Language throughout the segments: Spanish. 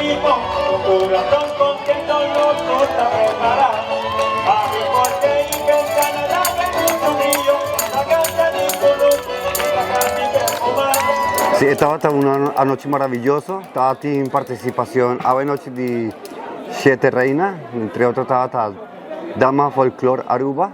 ritmo, corazón contento, loco está preparado. Mami, porque inventan la que es un río, la casa de color, y la carne perfumada. Sì, stata una noche meravigliosa, stata in partecipazione a noche di 7 reina, entre otras stata Dama Folklore Aruba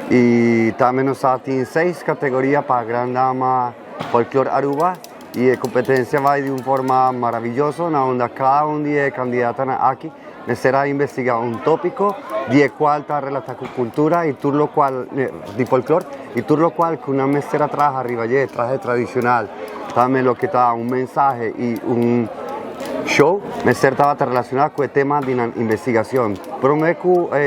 y también nos stati in 6 categorías para Gran Dama Folklore Aruba y la competencia va de una forma maravillosa, donde cada uno de los candidatos aquí necesitará investigar un tópico de cual está relacionado con cultura y todo lo cual de folclore y todo lo cual con una mesera traje arriba allí, traje tradicional, también lo que está un mensaje y un show, mesera estaba relacionado con el tema de una investigación. Pero me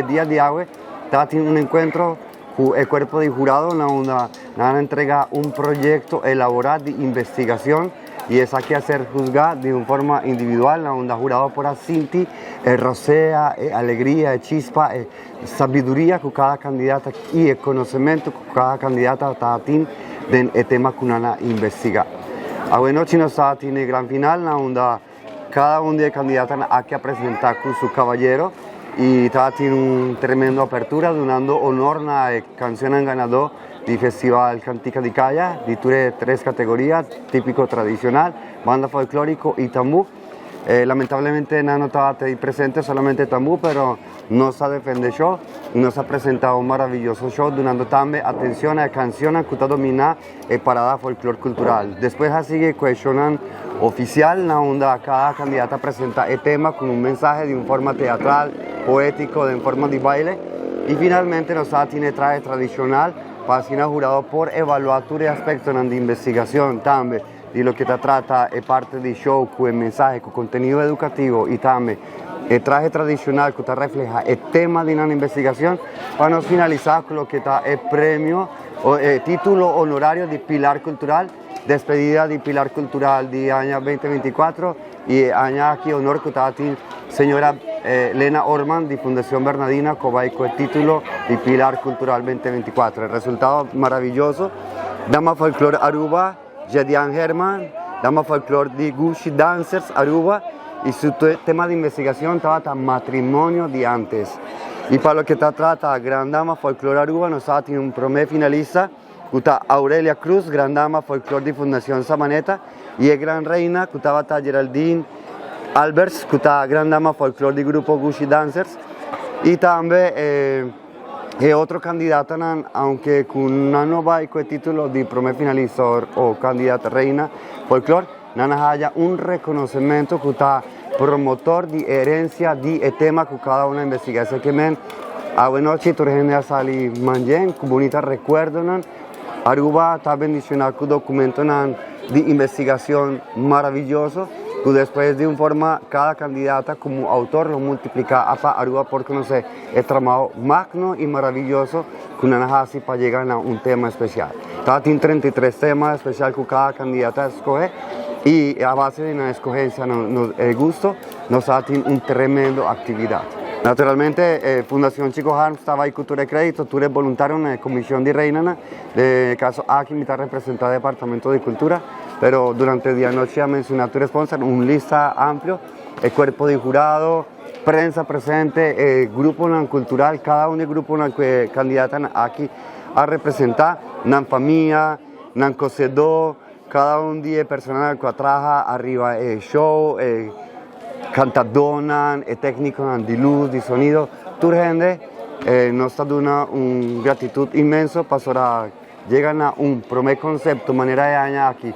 día de hoy estaba teniendo un encuentro con el cuerpo de jurado donde nos entrega un proyecto elaborado de investigación y es aquí hacer juzgar de una forma individual, donde el jurado por sentir rosea, alegría, chispa, sabiduría con cada candidata y el conocimiento con cada candidata está del tema que una investiga. Hoy noche nos está en el gran final, donde cada uno de los candidatos aquí a presentar con su caballero y está en una tremenda apertura, donando honor a la canción ganador del Festival Cantica di Calla, de 3 categorías, típico tradicional, banda folclórico y tambú. Lamentablemente no estaba presente solamente tambú, pero nos ha defendido show y nos ha presentado un maravilloso show, donando también atención a la canción que está dominada la parada folclor cultural. Después sigue cuestionan oficial, donde cada candidata presenta el tema con un mensaje de una forma teatral, poético, de forma de baile. Y finalmente nos tiene traje tradicional para ser jurado por evaluar todos los aspectos de investigación también. Y lo que te trata es parte del show con el mensaje, con contenido educativo y también el traje tradicional que te refleja el tema de una investigación. Para finalizar con lo que está el premio, el título honorario de Pilar Cultural, despedida de Pilar Cultural de año 2024 y año aquí honor que está señora Lena Orman de Fundación Bernardina con el título de Pilar Cultural 2024. El resultado maravilloso, Dama Folklore Aruba, Jedian Herman, Dama Folklore de Gucci Dancers Aruba y su tema de investigación trata matrimonio de antes. Y para lo que trata Gran Dama Folklore Aruba nos tiene un primer finalista, que está Aurelia Cruz, Gran Dama Folklore de Fundación Samaneta, y el Gran Reina, que está Geraldine Alberts, que está Gran Dama Folklore de Grupo Gucci Dancers, y también otro candidato, aunque con una nueva con el título de primer finalista o candidata reina folclore, haya un reconocimiento que está promotor de herencia de tema que cada una investiga. Así que a buena noche, tu gente sali manjen, con bonita recuerdo, Aruba está bendicionado con documento de investigación maravilloso, que después de una forma cada candidata como autor lo multiplica para Aruba por conocer el trabajo magno y maravilloso que una hace para llegar a un tema especial. Está en 33 temas especiales que cada candidata escoge y a base de una escogencia, el gusto, nos hace una tremenda actividad. Naturalmente, Fundación Chico Harm estaba en Cultura y Crédito, tú eres voluntario en la Comisión de Reina, de caso aquí me está representado el Departamento de Cultura, pero durante el día de noche ha mencionado tu sponsor, un lista amplio, el cuerpo de jurado, prensa presente, grupo cultural, cada uno del grupo que candidatan aquí a representar, nan familia, nan cosedor, cada un día personal que trabaja arriba el show, cantadona, el técnico de luz, de sonido, tu gente nos está dando una gratitud inmenso para llegar a un primer concepto, manera de año aquí.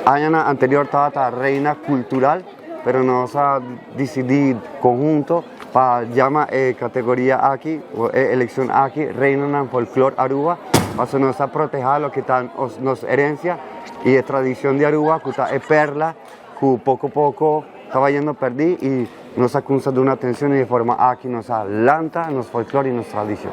Año anterior estaba reina cultural, pero nos ha decidido conjunto para llamar categoría aquí, elección aquí, reina folclore Aruba, para nos a proteger lo que está nos herencia y la tradición de Aruba, que está perla, que poco a poco estaba yendo perdido y nos acusa de una atención y de forma aquí nos alanta, nos folclore y nos tradición.